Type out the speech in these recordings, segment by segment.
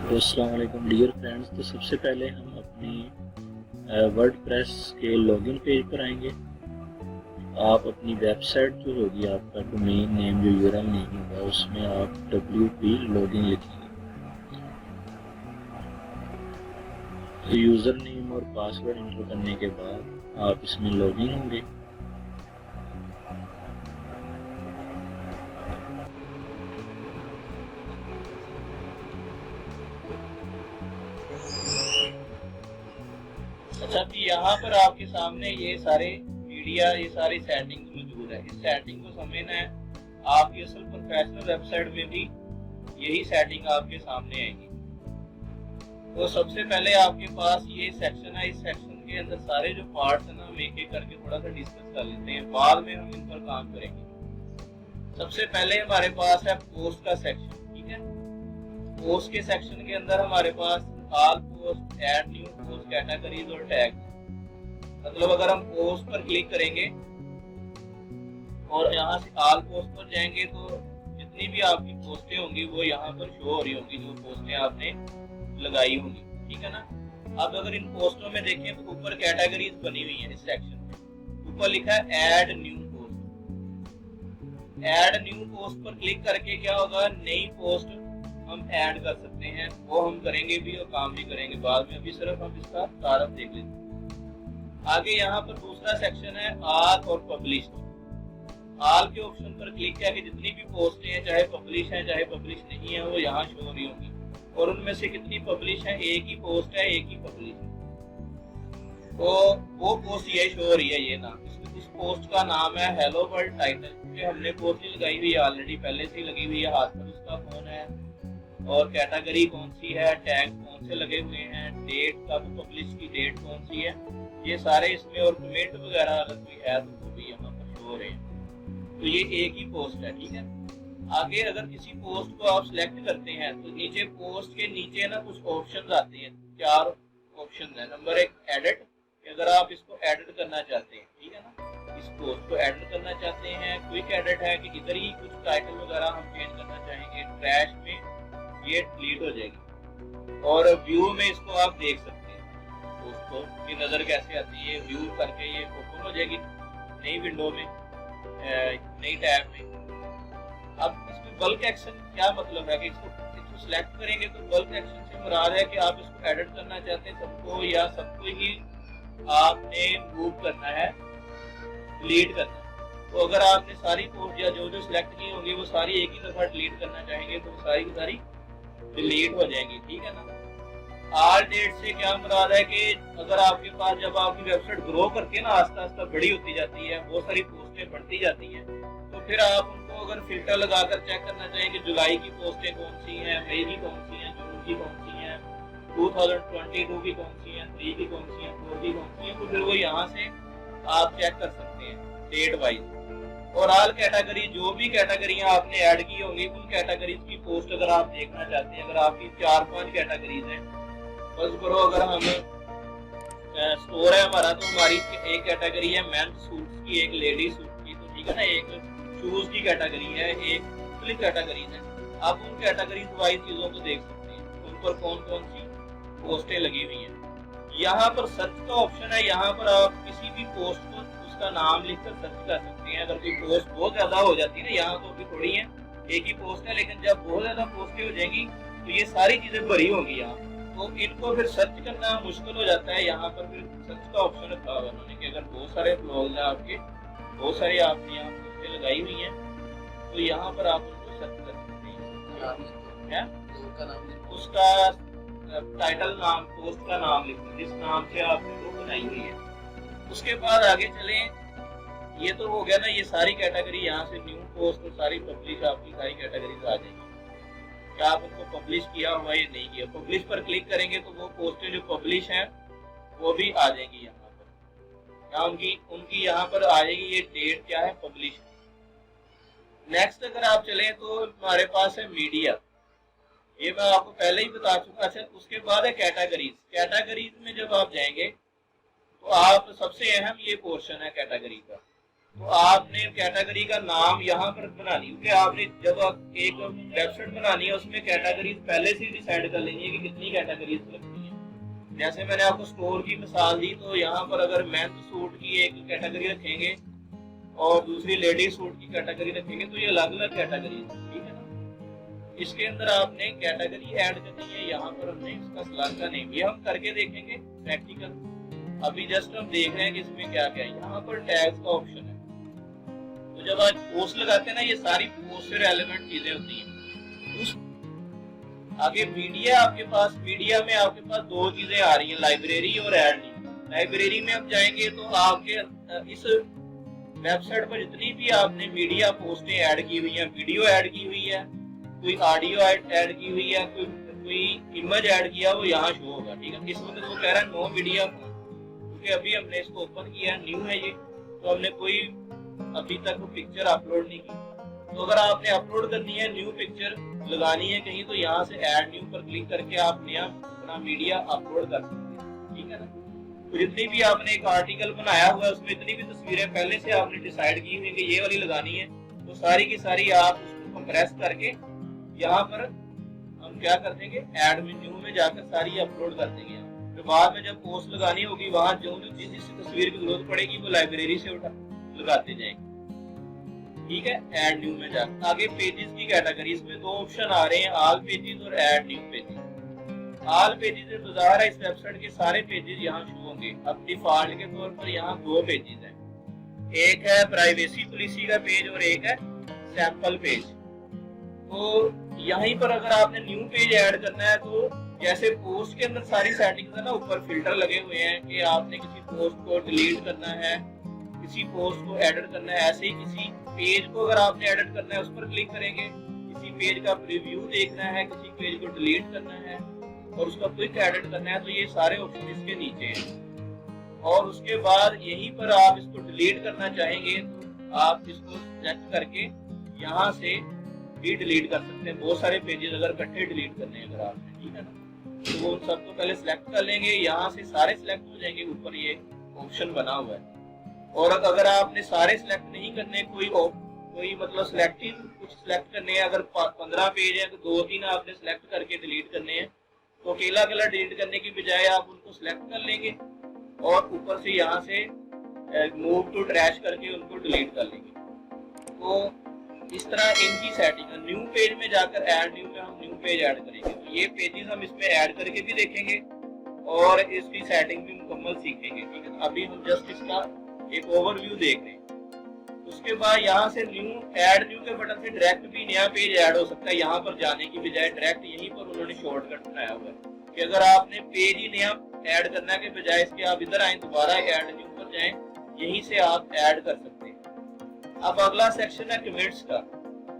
तो अस्सलाम वालेकुम डियर फ्रेंड्स। तो सबसे पहले हम अपनी वर्डप्रेस के लॉगिन पेज पर आएंगे। आप अपनी वेबसाइट जो होगी, आपका डोमेन नेम जो यूआरएल नेम होगा, उसमें आप WP लॉगिन लिखेंगे। तो यूज़र नेम और पासवर्ड इंटर करने के बाद आप इसमें लॉगिन होंगे। अच्छा, तो यहाँ पर आपके सामने ये सारे मीडिया, ये सारी सेटिंग्स मौजूद है। इस सेटिंग को समझना है। आपकी असल प्रोफेशनल वेबसाइट में भी यही सेटिंग आपके सामने आएगी। तो सबसे पहले आपके पास ये सेक्शन है। इस सेक्शन के अंदर सारे जो पार्ट्स है ना, हम एक एक करके थोड़ा सा डिस्कस कर लेते हैं, बाद में हम इन पर काम करेंगे। सबसे पहले हमारे पास है पोस्ट का सेक्शन। ठीक है, पोस्ट के सेक्शन के अंदर हमारे पास all post, add new post, categories और टैग। मतलब अगर हम पोस्ट पर क्लिक करेंगे और यहाँ से ऑल पोस्ट पर जाएंगे तो जितनी भी आपकी पोस्टें होंगी वो यहाँ पर शो हो रही होंगी, जो पोस्टें आपने लगाई होंगी। ठीक है ना। अब अगर इन पोस्टों में देखें तो ऊपर कैटेगरीज बनी हुई है। इस सेक्शन में ऊपर लिखा है add new post. Add new post पर क्लिक करके क्या होगा, नई पोस्ट हम ऐड कर सकते हैं। वो हम करेंगे भी और काम भी करेंगे बाद में। अभी सिर्फ हम इसका तारफ देख लेते हैं। आगे यहाँ पर दूसरा सेक्शन है ऑल और पब्लिश। ऑल के ऑप्शन पर क्लिक करके जितनी भी पोस्ट हैं, चाहे पब्लिश है चाहे पब्लिश नहीं है, वो यहाँ शो हो रही होंगी। और उनमें से कितनी पब्लिश है, एक ही पोस्ट है, एक ही पब्लिश है, तो वो पोस्ट ये शो हो रही है। ये नाम, इस पोस्ट का नाम है हेलो वर्ल्ड टाइटल, क्योंकि हमने पोस्ट लगाई हुई है ऑलरेडी, पहले से लगी हुई है, हाथ पर उसका फोन है। और कैटेगरी कौन सी है, टैग कौन से लगे हुए हैं, डेट कब पब्लिश की डेट कौन सी है, ये सारे इसमें, और कमेंट वगैरह अगर कोई है तो वो भी यहाँ पर शो हो रहे हैं। तो ये एक ही पोस्ट है। ठीक है। आगे अगर किसी पोस्ट को आप सिलेक्ट करते हैं तो नीचे पोस्ट के नीचे ना कुछ ऑप्शन आते हैं, 4 ऑप्शन है। नंबर 1 एडिट, अगर आप इसको एडिट करना चाहते हैं। ठीक है ना, इस पोस्ट को एडिट करना चाहते हैं। क्विक एडिट है कि इधर ही कुछ टाइटल वगैरह हम चेंज करना चाहेंगे, ट्रैश में ये डिलीट हो जाएगी। और व्यू में इसको आप देख सकते हैं पोस्ट को की नजर कैसे आती है। व्यू करके ये ओपन हो जाएगी नई विंडो में, नई टैब में। अब इसमें बल्क एक्शन क्या मतलब है कि इसको सिलेक्ट करेंगे तो बल्क एक्शन से मुराद है कि आप इसको एडिट करना चाहते हैं सबको, या सबको ही आपने मूव करना है, डिलीट करना है। तो अगर आपने सारी पोस्ट या जो जो सिलेक्ट की होंगी वो सारी एक ही दफा डिलीट करना चाहेंगे तो सारी की सारी डिलीट हो जाएंगी। ठीक है ना। ऑल डेट से क्या मुराद है कि अगर आपके पास, जब आपकी वेबसाइट ग्रो करके ना आस्ता आस्ता बड़ी होती जाती है, बहुत सारी पोस्टें बढ़ती जाती हैं, तो फिर आप उनको अगर फिल्टर लगाकर चेक करना चाहेंगे जुलाई की पोस्टें कौन सी हैं, मई की कौन सी हैं, जून की कौन सी हैं, 2022 की कौन सी हैं, 3 की कौन सी हैं, 4 की कौन सी हैं, तो फिर वो यहाँ से आप चेक कर सकते हैं डेट वाइज। और ऑल कैटेगरी, जो भी कैटेगरियां आपने ऐड की होंगी उन कैटेगरीज की पोस्ट अगर आप देखना चाहते हैं, अगर आपकी 4-5 कैटेगरीज हैं, बस करो अगर हम स्टोर है हमारा, तो हमारी एक कैटेगरी है मेंस सूट्स की, एक लेडी सूट की, तो ठीक है ना, एक शूज की कैटेगरी है, एक मुख्तलिफ कैटेगरीज है। आप उन कैटेगरीज वाइज चीजों को देख सकते हैं, उन पर कौन कौन सी पोस्टें लगी हुई हैं। यहाँ पर सर्च का ऑप्शन है, यहाँ पर आप किसी भी पोस्ट को उसका नाम लिखकर सर्च कर सकते हैं। अगर कोई पोस्ट बहुत ज्यादा हो जाती है ना, यहाँ तो अभी थोड़ी है, एक ही पोस्ट है, लेकिन जब बहुत ज्यादा पोस्टें हो जाएंगी तो ये सारी चीजें भरी होंगी यहाँ, तो इनको फिर सर्च करना मुश्किल हो जाता है। यहाँ पर फिर सर्च का ऑप्शन रखा हुआ उन्होंने कि अगर बहुत सारे ब्लॉग हैं आपके, बहुत सारी आपने यहाँ पोस्टें लगाई हुई हैं, तो यहाँ पर आप उनको सर्च कर सकते हैं। उसका टाइटल नाम, पोस्ट का नाम लिखें जिस नाम से आपने वो बनाई हुई है। उसके बाद आगे चलें, ये तो हो गया ना, ये सारी कैटेगरी यहाँ से न्यू पोस्ट और सारी पब्लिश, आपकी सारी कैटेगरीज आ जाएगी। क्या आप उनको पब्लिश किया हुआ या नहीं किया। पब्लिश पर क्लिक करेंगे तो वो पोस्टें जो पब्लिश हैं वो भी आ जाएंगी यहाँ पर, या उनकी यहाँ पर आ जाएगी ये डेट क्या है, पब्लिश। नेक्स्ट अगर आप चलें तो हमारे पास है मीडिया, ये मैं आपको पहले ही बता चुका। अच्छा, उसके बाद है कैटेगरीज। कैटेगरीज में जब आप जाएंगे तो आप, सबसे अहम ये पोर्शन है कैटेगरी का, तो आपने कैटेगरी का नाम यहाँ पर बनानी, क्योंकि आपने जब आप एक वेबसाइट बनानी है उसमें कैटेगरीज पहले से डिसाइड कर लेनी है कि कितनी कैटेगरीज लगती है। जैसे मैंने आपको स्टोर की मिसाल दी, तो यहाँ पर अगर मेंस सूट की एक कैटेगरी रखेंगे और दूसरी लेडीज सूट की कैटेगरी रखेंगे तो ये अलग अलग कैटेगरी है, ठीक है ना। इसके अंदर आपने कैटेगरी ऐड करनी है, यहाँ पर हमने इसका स्लैश का नेम, ये हम करके देखेंगे प्रैक्टिकल। अभी जस्ट हम देख रहे हैं कि इसमें क्या क्या है। यहाँ पर टैग्स का ऑप्शन है, तो जब आप पोस्ट लगाते हैं ना, ये सारी पोस्ट से रेलेवेंट चीजें होती हैं। उस आगे मीडिया, आपके पास मीडिया में आपके पास दो चीजें आ रही हैं, लाइब्रेरी और ऐड न्यू। लाइब्रेरी में आप जाएंगे तो आपके इस वेबसाइट पर जितनी भी आपने मीडिया पोस्टें ऐड की हुई है, वीडियो ऐड की हुई है, कोई ऑडियो ऐड की हुई है, कोई इमेज ऐड किया, वो यहाँ शो होगा, ठीक है। इस वक्त वो कह रहा है नो मीडिया, क्योंकि अभी हमने इसको ओपन किया, न्यू है ये, तो हमने कोई अभी तक पिक्चर अपलोड नहीं की। तो अगर आपने अपलोड करनी है, न्यू पिक्चर लगानी है कहीं, तो यहाँ से ऐड न्यू पर क्लिक करके आप नया अपना मीडिया अपलोड कर सकते हैं, ठीक है ना। तो जितनी भी आपने एक आर्टिकल बनाया हुआ है उसमें इतनी भी तस्वीरें पहले से आपने डिसाइड की हुई कि ये वाली लगानी है, तो सारी की सारी आप उसको कंप्रेस करके यहाँ पर हम क्या कर देंगे, ऐड न्यू में जाकर सारी अपलोड कर देंगे। तो बाद में जब पोस्ट लगानी होगी, वहां जो जिस तस्वीर की जरूरत पड़ेगी वो लाइब्रेरी से उठा लगाते जाएंगे, ठीक है। ऐड न्यू में जाकर आगे पेजेस की कैटेगरी, इसमें दो ऑप्शन आ रहे हैं, ऑल पेजेस और add new pages. All pages में बाजार है, इस वेबसाइट के सारे पेजेस यहाँ शो होंगे। अब डिफॉल्ट के तौर पर यहाँ दो पेजेस हैं, एक है प्राइवेसी पॉलिसी का पेज और एक है सैंपल पेज। तो यहीं पर अगर आपने न्यू पेज ऐड करना है, तो जैसे पोस्ट के अंदर सारी सेटिंग्स है ना, ऊपर फिल्टर लगे हुए हैं कि आपने किसी पोस्ट को डिलीट करना है, किसी पोस्ट को एडिट करना है, ऐसे ही किसी पेज को अगर आपने एडिट करना है उस पर क्लिक करेंगे, किसी पेज का प्रीव्यू देखना है, किसी पेज को डिलीट करना है और उसका क्विक एडिट करना है, तो ये सारे ऑप्शन इसके नीचे हैं। और उसके बाद यहीं पर आप इसको डिलीट करना चाहेंगे तो आप इसको सेलेक्ट करके यहाँ से भी डिलीट कर सकते हैं। बहुत सारे पेजेस अगर इकट्ठे डिलीट करने हैं अगर आपने, ठीक है ना, तो वो उन सबको पहले सिलेक्ट कर लेंगे, यहाँ से सारे सिलेक्ट हो जाएंगे, ऊपर ये ऑप्शन बना हुआ है। और अगर आपने सारे सिलेक्ट नहीं करने, कोई मतलब सिलेक्टिव कुछ सिलेक्ट करने हैं, अगर 15 पेज है तो 2-3 आपने सिलेक्ट करके डिलीट करने हैं, तो अकेला अकेला डिलीट करने की बजाय आप उनको सिलेक्ट कर लेंगे और ऊपर से यहाँ से मूव टू ट्रैश करके उनको डिलीट कर लेंगे। तो इस तरह इनकी सेटिंग है। न्यू पेज में जाकर ऐड न्यू में हम न्यू पेज ऐड करेंगे, तो ये पेजेस हम इसमें ऐड करके भी देखेंगे और इसकी सेटिंग भी मुकम्मल सीखेंगे, ठीक है। अभी हम जस्ट इसका एक ओवरव्यू देख रहे हैं। उसके बाद यहाँ से ऐड न्यू के बटन से डायरेक्ट भी नया पेज ऐड हो सकता है, यहाँ पर जाने की बजाय डायरेक्ट यहीं पर उन्होंने शॉर्टकट बनाया हुआ है कि अगर आपने पेज ही नया ऐड करने के बजाय इसके आप इधर आए, दोबारा ऐड न्यू पर जाएं, यहीं से आप ऐड कर सकते हैं। अब अगला सेक्शन है कमेंट्स का।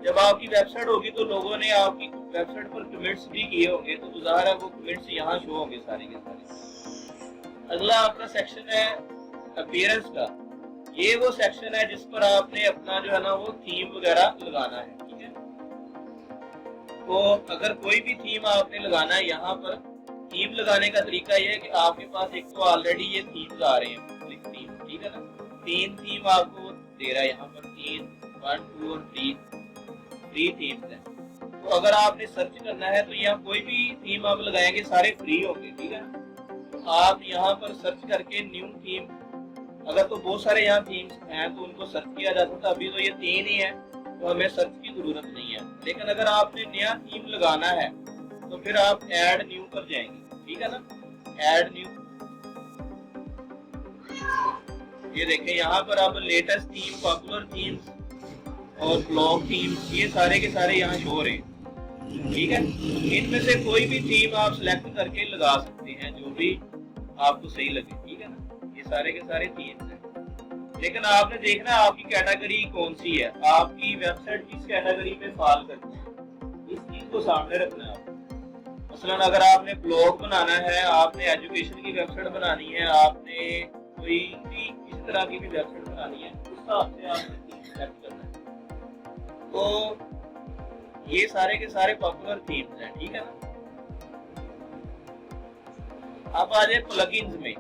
जब आपकी वेबसाइट होगी तो लोगों ने आपकी वेबसाइट पर कमेंट्स भी किए होंगे, तो ज़ाहिर है वो कमेंट्स यहाँ शो होंगे सारे के सारे। अगला आपका सेक्शन है अपीयरेंस का। ये वो सेक्शन है जिस पर आपने अपना जो है ना वो थीम वगैरह लगाना है, ठीक है। तो अगर कोई भी थीम आपने लगाना है, यहाँ पर थीम लगाने का तरीका ये है कि आपके पास एक तो ऑलरेडी ये थीम्स आ रहे हैं, थीम, ठीक है ना। 3 थीम आपको दे रहा है यहाँ पर, 3, 1, 2 और 3 थीम्स हैं। तो अगर आपने सर्च करना है तो यहाँ कोई भी थीम आप लगाएंगे सारे फ्री होंगे, ठीक है। तो आप यहाँ पर सर्च करके न्यू थीम, अगर तो बहुत सारे यहाँ थीम्स हैं तो उनको सर्च किया जा सकता है। अभी तो ये 3 ही है तो हमें सर्च की जरूरत नहीं है। लेकिन अगर आपने नया थीम लगाना है तो फिर आप ऐड न्यू पर जाएंगे, ठीक है ना। ऐड न्यू, ये देखें यहाँ पर आप लेटेस्ट थीम, पॉपुलर थीम्स और ब्लॉग थीम्स, ये सारे के सारे यहाँ शो रहे हैं, ठीक है। इनमें से कोई भी थीम आप सिलेक्ट करके लगा सकते हैं जो भी आपको सही लगे, ठीक है ना। ये सारे के सारे थीम्स हैं, लेकिन आपने देखना आपकी कैटेगरी कौन सी है, आपकी वेबसाइट किस कैटेगरी में फॉल करती है, इस चीज को सामने रखना है। मसलन अगर आपने ब्लॉग बनाना है, आपने एजुकेशन की वेबसाइट बनानी है, आपने कोई भी इस तरह की भी वेबसाइट बनानी है, उस हिसाब से आपने थीम सेलेक्ट करना है। तो ये सारे के सारे पॉपुलर थीम्स हैं, ठीक है ना। अब आ जाए प्लगइन्स में।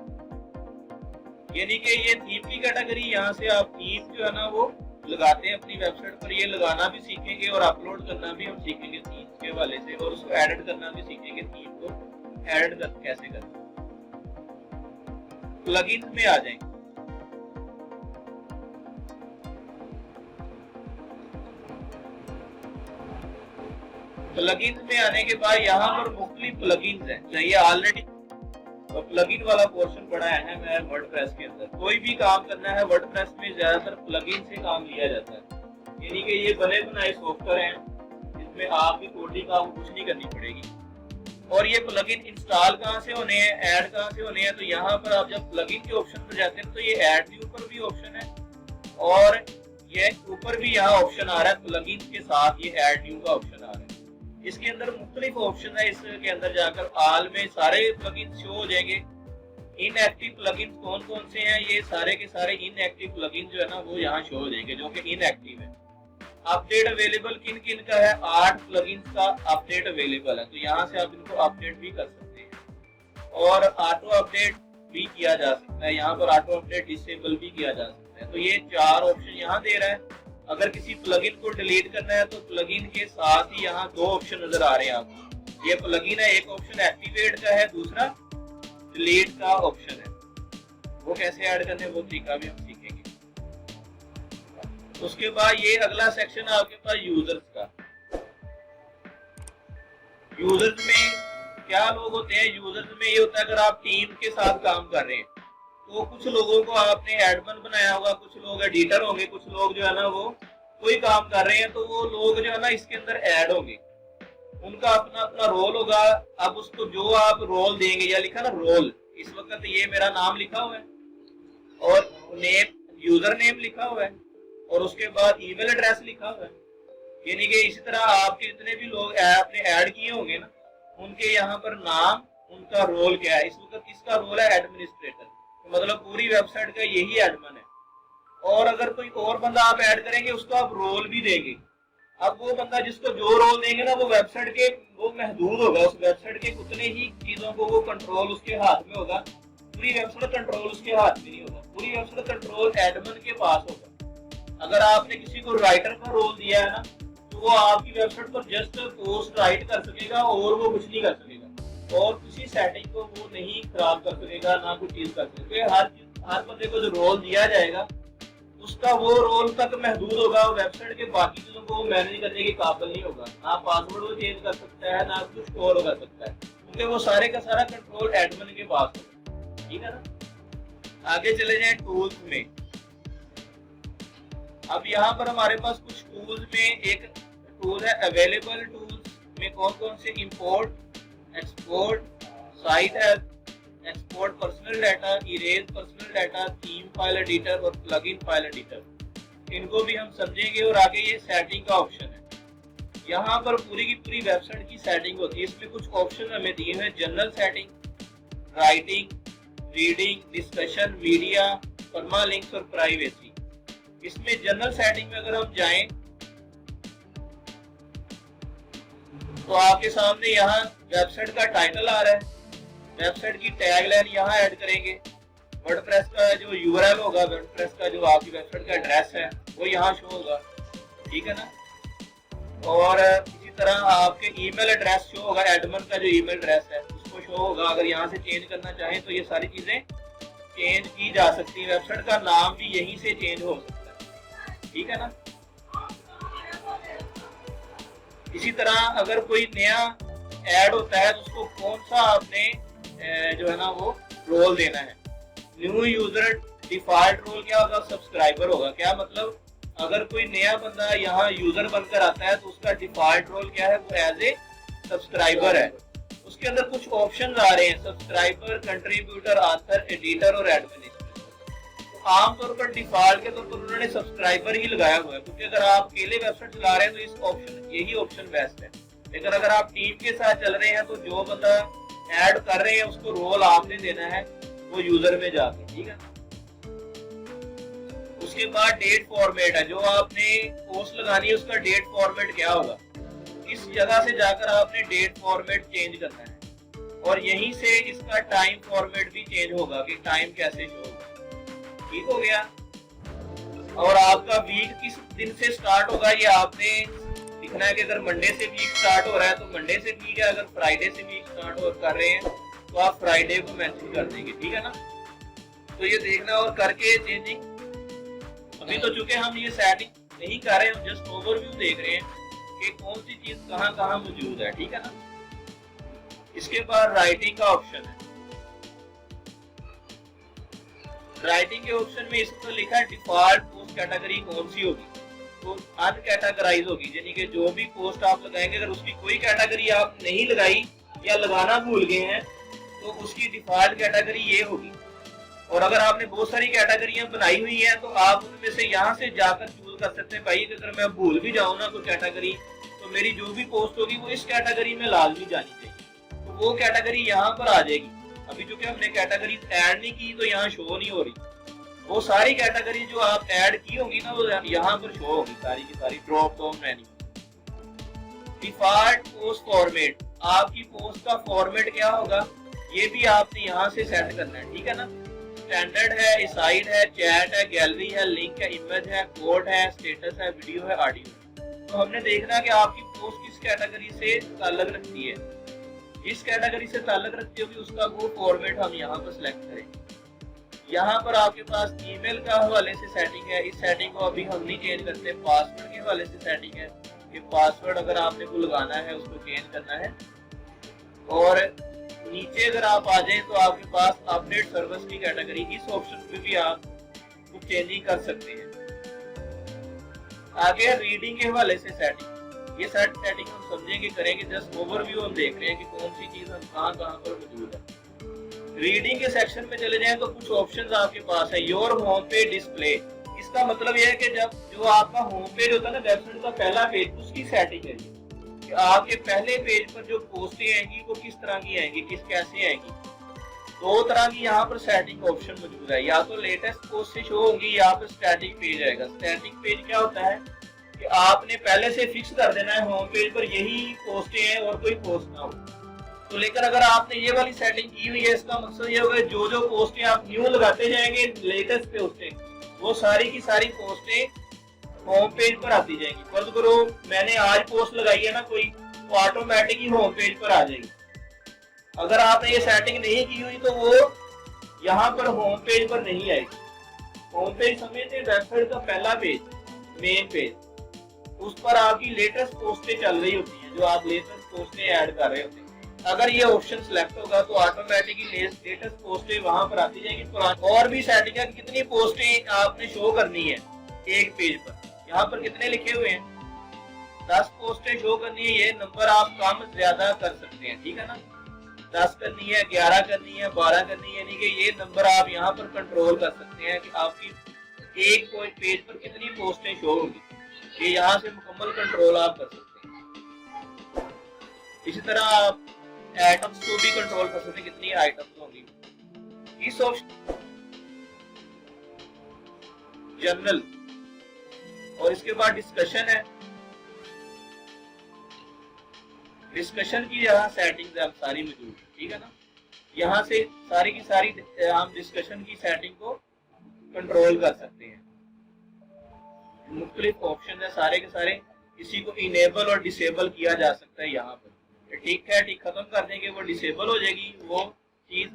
यानी कि ये थीम की कैटेगरी, यहाँ से आप थीम जो है ना वो लगाते हैं अपनी वेबसाइट पर। ये लगाना भी सीखेंगे और अपलोड करना भी हम सीखेंगे थीम के हवाले से, और उसको एडिट करना भी सीखेंगे, थीम को एडिट कैसे करना। प्लगइन्स में आ जाएंगे। प्लगइन्स में आने के बाद यहाँ पर मुख्तलिफ प्लगइन्स हैं, चाहिए ऑलरेडी तो प्लगइन वाला पोर्शन बड़ा अहम है वर्डप्रेस के अंदर। कोई भी काम करना है वर्डप्रेस में ज्यादातर प्लगइन से काम लिया जाता है, यानी कि ये बने बनाए सॉफ्टवेयर हैं जिसमें आपकी कोडिंग आपको कुछ नहीं करनी पड़ेगी। और ये प्लगइन इंस्टॉल कहाँ से होने हैं, ऐड कहाँ से होने हैं, तो यहाँ पर आप जब प्लगइन के ऑप्शन पर जाते हैं तो ये ऐड के ऊपर भी ऑप्शन है, और ये ऊपर भी यहाँ ऑप्शन आ रहा है प्लगइन के साथ ये ऐड न्यू का ऑप्शन आ रहा है। इसके अंदर मुख्तलिफ ऑप्शन है, इसके अंदर जाकर ऑल में सारे प्लगइन शो हो जाएंगे। इनएक्टिव प्लगइन कौन कौन से हैं, ये सारे के सारे इनएक्टिव प्लगइन जो है ना वो यहाँ शो हो जाएंगे जो कि इनएक्टिव है। अपडेट अवेलेबल किन किन का है, 8 प्लगइन्स का अपडेट अवेलेबल है, तो यहाँ से आप इनको अपडेट भी कर सकते हैं। और ऑटो अपडेट भी किया जा सकता है, यहाँ पर ऑटो अपडेट डिसेबल भी किया जा सकता है। तो ये 4 ऑप्शन यहाँ दे रहा है। अगर किसी प्लगइन को डिलीट करना है तो प्लगइन के साथ ही यहाँ 2 ऑप्शन नजर आ रहे हैं आपको। ये प्लगइन है, एक ऑप्शन एक्टिवेट का है, दूसरा डिलीट का ऑप्शन है। वो कैसे ऐड करने वो तरीका भी हम सीखेंगे। उसके बाद ये अगला सेक्शन है आपके पास यूजर्स का। यूजर्स में क्या लोग होते हैं, यूजर्स में ये होता है अगर आप टीम के साथ काम कर रहे हैं तो कुछ लोगों को आपने एडमिन बनाया होगा, कुछ लोग एडिटर होंगे, कुछ लोग जो है ना वो कोई काम कर रहे हैं, तो वो लोग जो है ना इसके अंदर ऐड होंगे, उनका अपना अपना रोल होगा। अब उसको जो आप रोल देंगे, या लिखा ना रोल, इस वक्त ये मेरा नाम लिखा हुआ है और नेम यूजर नेम लिखा हुआ है और उसके बाद ईमेल एड्रेस लिखा हुआ है। यानी कि इसी तरह आपके जितने भी लोग आपने ऐड किए होंगे ना, उनके यहाँ पर नाम, उनका रोल क्या है। इस वक्त किसका रोल है, एडमिनिस्ट्रेटर, मतलब पूरी वेबसाइट का यही एडमिन है। और अगर कोई और बंदा आप ऐड करेंगे उसको आप रोल भी देंगे। अब वो बंदा जिसको जो रोल देंगे ना वो वेबसाइट के वो महदूद होगा, उस वेबसाइट के उतने ही चीजों को वो कंट्रोल उसके हाथ में होगा, पूरी वेबसाइट कंट्रोल उसके हाथ में नहीं होगा, पूरी वेबसाइट कंट्रोल एडमिन के पास होगा। अगर आपने किसी को राइटर का रोल दिया है ना तो वो आपकी वेबसाइट पर जस्ट पोस्ट राइट कर सकेगा और वो कुछ नहीं कर सकेगा, और किसी सेटिंग को वो नहीं खराब कर सकेगा, ना कुछ चीज कर सकेगा। हर बंदे को जो रोल दिया जाएगा उसका वो रोल तक महदूद होगा, वेबसाइट के बाकी चीजों को वो मैनेज करने के काबिल नहीं होगा, ना पासवर्ड वो चेंज कर सकता है, ना कुछ और कर सकता है, क्योंकि वो सारे का सारा कंट्रोल एडमिन के पास होगा। ठीक है ना। आगे चले जाए टूल्स में। अब यहाँ पर हमारे पास कुछ टूल्स में एक टूल है अवेलेबल टूल्स में कौन कौन से, import, export, site help, export personal data, erase personal data, theme file editor और प्लगइन फाइल एडिटर। इनको भी हम समझेंगे। और आगे ये सेटिंग का ऑप्शन है, यहाँ पर पूरी की पूरी वेबसाइट की सेटिंग होती है। इसमें कुछ ऑप्शन हमें दिए हैं, general setting, writing, reading, discussion, media, permalinks और प्राइवेसी। इसमें जनरल सेटिंग में अगर हम जाएं तो आपके सामने यहाँ वेबसाइट का टाइटल आ रहा है, वेबसाइट की टैगलाइन यहाँ ऐड करेंगे, वर्डप्रेस का जो यूआरएल होगा, वर्डप्रेस का जो आपकी वेबसाइट का एड्रेस है वो यहाँ शो होगा। ठीक है ना। और इसी तरह आपके ईमेल एड्रेस शो होगा, एडमिन का जो ईमेल एड्रेस है उसको शो होगा। अगर यहाँ से चेंज करना चाहें तो ये सारी चीजें चेंज की जा सकती है, वेबसाइट का नाम भी यहीं से चेंज हो सकता है। ठीक है ना। इसी तरह अगर कोई नया ऐड होता है तो उसको कौन सा आपने जो है ना वो रोल देना है। न्यू यूजर डिफॉल्ट रोल क्या होगा, सब्सक्राइबर होगा। क्या मतलब, अगर कोई नया बंदा यहाँ यूजर बनकर आता है तो उसका डिफॉल्ट रोल क्या है, वो एज ए सब्सक्राइबर है। उसके अंदर कुछ ऑप्शन आ रहे हैं, सब्सक्राइबर, कंट्रीब्यूटर, ऑथर, एडिटर और एडमिनिस्ट्रेटर। आमतौर पर डिफॉल्ट के तौर पर उन्होंने सब्सक्राइबर ही लगाया हुआ है, क्योंकि अगर आप अकेले वेबसाइट चला रहे हैं तो इस ऑप्शन यही ऑप्शन बेस्ट है। लेकिन अगर आप टीम के साथ चल रहे हैं तो जो बंदा ऐड कर रहे हैं उसको रोल आपने देना है वो यूजर में जाके। ठीक है। उसके बाद डेट फॉर्मेट है, जो आपने पोस्ट लगानी है उसका डेट फॉर्मेट क्या होगा, इस जगह से जाकर आपने डेट फॉर्मेट चेंज करना है और यहीं से इसका टाइम फॉर्मेट भी चेंज होगा कि टाइम कैसे शो होगा। ठीक हो गया। और आपका वीक किस दिन से स्टार्ट होगा ये आपने लिखना है कि अगर मंडे से वीक स्टार्ट हो रहा है तो मंडे से ठीक है, अगर फ्राइडे से वीक स्टार्ट कर रहे हैं तो आप फ्राइडे को मेंशन कर देंगे, ठीक है ना। तो ये देखना और करके चेंजिंग। अभी तो चूंकि हम ये सेटिंग नहीं कर रहे हैं, हम जस्ट ओवरव्यू देख रहे हैं कि कौन सी चीज कहाँ कहाँ मौजूद है, ठीक है ना। इसके बाद राइटिंग का ऑप्शन है। राइटिंग के ऑप्शन में इसको लिखा है डिफॉल्ट पोस्ट कैटेगरी कौन सी होगी, तो अनकैटेगराइज होगी, यानी कि जो भी पोस्ट आप लगाएंगे अगर उसकी कोई कैटेगरी आप नहीं लगाई या लगाना भूल गए हैं तो उसकी डिफॉल्ट कैटेगरी ये होगी। और अगर आपने बहुत सारी कैटेगरियां बनाई हुई हैं तो आप उनमें से यहाँ से जाकर चूज कर सकते हैं भाई अगर मैं भूल भी जाऊँ ना कोई कैटेगरी तो मेरी जो भी पोस्ट होगी वो इस कैटेगरी में लाजमी जानी चाहिए, तो वो कैटेगरी यहाँ पर आ जाएगी। अभी चूंकि हमने कैटेगरी ऐड नहीं की तो यहाँ शो नहीं हो रही, वो सारी कैटेगरी जो आप ऐड की होगी ना वो यहाँ पर शो होगी सारी की सारी drop down menu. Default post format, आपकी पोस्ट का फॉर्मेट क्या होगा ये भी आपने यहाँ से सेट करना है, ठीक है ना। स्टैंडर्ड है, असाइड है, चैट है, गैलरी है, लिंक है, इमेज है, कोड है, स्टेटस है, वीडियो है, ऑडियो है। तो हमने देखना कि आपकी पोस्ट किस कैटेगरी से ताल्लुक रखती है, जिस कैटेगरी से ताल्लुक रखती होगी उसका वो फॉर्मेट हम यहाँ पर सिलेक्ट करेंगे। यहाँ पर आपके पास ईमेल का हवाले से सेटिंग है, इस सेटिंग को अभी हम नहीं चेंज करते। पासवर्ड के हवाले से सेटिंग है कि पासवर्ड अगर आपने को लगाना है उसको चेंज करना है। और नीचे अगर आप आ जाएं तो आपके पास अपडेट सर्विस की कैटेगरी, इस ऑप्शन पे भी आप कुछ चेंजिंग कर सकते हैं। आगे रीडिंग के हवाले से सेटिंग, ये सेटिंग हम समझेंगे करेंगे, जस्ट ओवरव्यू हम देख रहे हैं कि कौन सी चीज हम कहाँ पर मौजूद है। रीडिंग के सेक्शन में चले जाएं तो कुछ ऑप्शंस आपके पास है। योर होम पेज डिस्प्ले, इसका मतलब यह है कि जब जो आपका होम पेज होता है ना वेबसाइट का पहला पेज, उसकी सेटिंग है कि आपके पहले पेज पर जो पोस्टें आएंगी वो किस तरह की आएंगी, किस कैसे आएंगी। दो तरह की यहाँ पर सेटिंग ऑप्शन मौजूद है, या तो लेटेस्ट पोस्ट से शो होंगी या फिर स्टैटिक पेज आएगा। स्टैटिक पेज क्या होता है कि आपने पहले से फिक्स कर देना है होम पेज पर यही पोस्टें हैं और कोई पोस्ट ना हो। तो लेकिन अगर आपने ये वाली सेटिंग की हुई है इसका मकसद ये होगा जो जो पोस्टें आप न्यू लगाते जाएंगे लेटेस्ट पोस्टें, वो सारी की सारी पोस्टें होम पेज पर आती जाएंगी। फर्ज करो मैंने आज पोस्ट लगाई है ना कोई, तो ऑटोमेटिक ही होम पेज पर आ जाएगी। अगर आपने ये सेटिंग नहीं की हुई तो वो यहाँ पर होम पेज पर नहीं आएगी। होम पेज समझते वेबसाइट का पहला पेज, मेन पेज, उस पर आपकी लेटेस्ट पोस्टें चल रही होती हैं, जो आप लेटेस्ट पोस्टें ऐड कर रहे होते हैं। अगर ये ऑप्शन सिलेक्ट होगा तो ऑटोमेटिकली लेटेस्ट पोस्टें वहां पर आती जाएगी। और भी सेटिंग है कितनी पोस्टें आपने शो करनी है एक पेज पर। यहाँ पर कितने लिखे हुए हैं, 10 पोस्टें शो करनी है। ये नंबर आप कम ज्यादा कर सकते हैं, ठीक है ना। 10 करनी है, 11 करनी है, 12 करनी है, यानी कि ये नंबर आप यहाँ पर कंट्रोल कर सकते हैं कि आपकी एक पेज पर कितनी पोस्टें शो होंगी। ये यहाँ से मुकम्मल कंट्रोल आप कर सकते हैं। इसी तरह आप आइटम्स को भी कंट्रोल कर सकते हैं, कितनी आइटम्स होंगी। इस ऑप्शन जर्नल और इसके बाद डिस्कशन है। डिस्कशन की यहाँ सेटिंग्स आप सारी मौजूद है, ठीक है ना। यहाँ से सारी की सारी हम डिस्कशन की सेटिंग को कंट्रोल कर सकते हैं। मुख्तलिफ ऑप्शन है सारे के सारे, किसी को इनेबल और डिसेबल किया जा सकता है। यहाँ पर ठीक है, ठीक खत्म कर देंगे वो डिसेबल हो जाएगी वो चीज,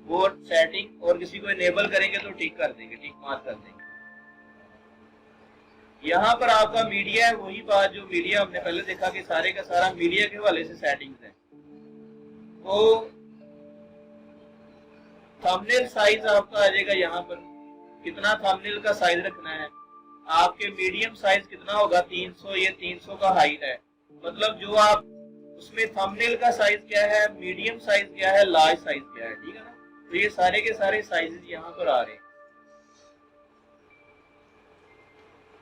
वो सेटिंग, और किसी को इनेबल करेंगे तो ठीक कर देंगे, ठीक मार्क कर देंगे। यहाँ पर आपका मीडिया है, वही बात जो मीडिया हमने पहले देखा कि सारे का सारा मीडिया के हवाले से सेटिंग्स है। तो थंबनेल साइज आपका आ जाएगा यहाँ पर, कितना थंबनेल का साइज रखना है। आपके मीडियम साइज कितना होगा, 300, ये 300 का हाइट है, मतलब जो आप उसमें थंबनेल का साइज क्या है, मीडियम साइज क्या है, लार्ज साइज क्या है, ठीक है ना। तो ये सारे के सारे साइजेस यहाँ पर आ रहे हैं।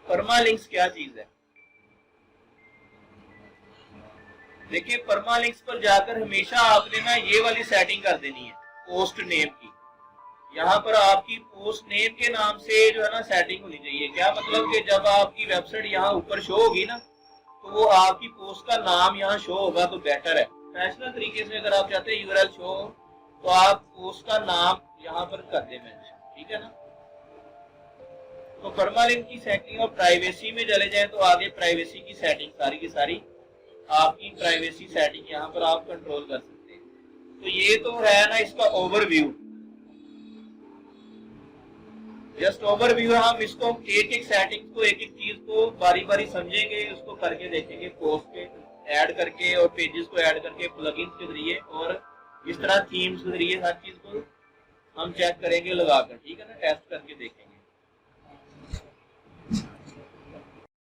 परमालिंक्स क्या चीज है, देखिए परमालिंक्स पर जाकर हमेशा आपने ना ये वाली सेटिंग कर देनी है पोस्ट नेम की। यहाँ पर आपकी पोस्ट नेम के नाम से जो है ना सेटिंग होनी चाहिए। क्या मतलब कि जब आपकी वेबसाइट यहाँ ऊपर शो होगी ना तो वो आपकी पोस्ट का नाम यहाँ शो होगा तो बेटर है। प्रोफेशनल तरीके से अगर आप चाहते हैं यूआरएल शो तो आप पोस्ट का नाम यहाँ पर कर दें मेंशन, ठीक है ना। तो परमालिंक की सेटिंग और प्राइवेसी में चले जाएं तो आगे प्राइवेसी की सेटिंग सारी की सारी आपकी प्राइवेसी सेटिंग यहाँ पर आप कंट्रोल कर सकते हैं। तो ये तो है ना इसका ओवरव्यू, जस्ट ओवरव्यू है। हम इसको एक एक सेटिंग को एक एक चीज को बारी बारी समझेंगे, उसको करके देखेंगे पोस्ट पे ऐड करके और पेजेस को ऐड करके प्लगइन्स के जरिए और इस तरह थीम्स के जरिए हर चीज को हम चेक करेंगे लगाकर, ठीक है ना, टेस्ट करके देखेंगे।